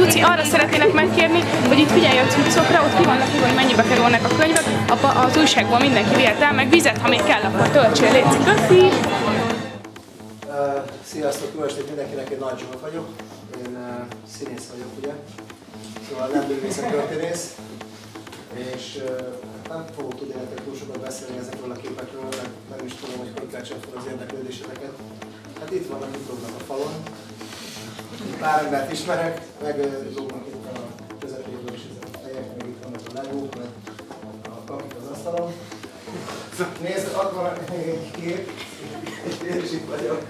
Luci, arra szeretnének megkérni, hogy itt figyelj a cuccokra, ott ki vannak írva, hogy mennyibe kerülnek a könyvek, az újságból mindenki vihet el, meg vizet, ha még kell, akkor töltsél, létszik, köszi! Sziasztok, jó estét mindenkinek, én Nagy Zsolt vagyok, én színész vagyok, ugye? Szóval nem művészettörténész, és nem fogok tudni nektek túl sokat beszélni ezekről a képekről, mert nem is tudom, hogy hogy keltsem fel az érdeklődéseteket. Hát itt vannak, itt lógnak a falon. Pár embert ismerek, meg lógnak itt a közepéből is a fejek, meg itt vannak a legók, meg a kakik az asztalon. Nézd, ott van egy kép, és én is itt vagyok.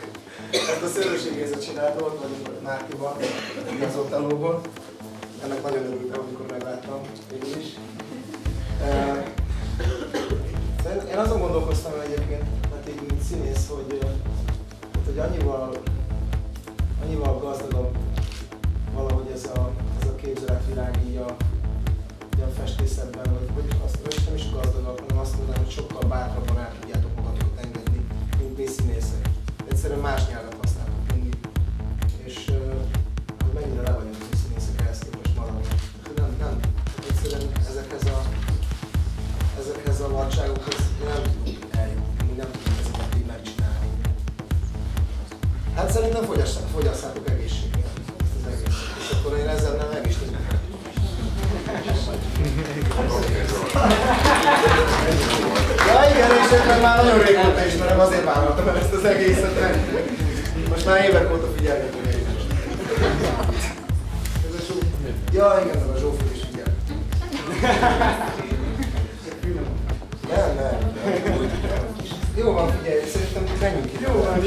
Ezt a szőrösségérzet csináltam, ott vagyunk Mártiban, az Ottalóból. Ennek nagyon örültem, amikor megláttam, végül is. Én azon gondolkoztam egyébként, hát így mint színész, hogy annyival gazdagabb valahogy ez a képzeletvilág így a festészetben, hogy azt nem is gazdagabb, hanem azt mondanám, hogy sokkal bátrabban el tudjátok magatokat engedni, mint mi színészek. Egyszerűen más nyelvet használtok mindig. És hogy mennyire le vagyunk mi színészek ehhez képest maradni. Nem. Egyszerűen ezekhez a vadságokhoz nem tudunk eljutni, mi nem tudunk ezeket így megcsinálni. Hát szerintem fogyasszátok egészséggel ezt az egészet. És akkor én ezzel nem meg is tudjuk. Ja igen, és én már nagyon régóta ismerem, azért vállaltam el ezt az egészet, mert most már évek óta figyelni tudja is. Ez a Zsófi. Ja igen, a Zsófi is figyel. Nem. Jó van, figyelj, szerintem menjünk ki. Jó van,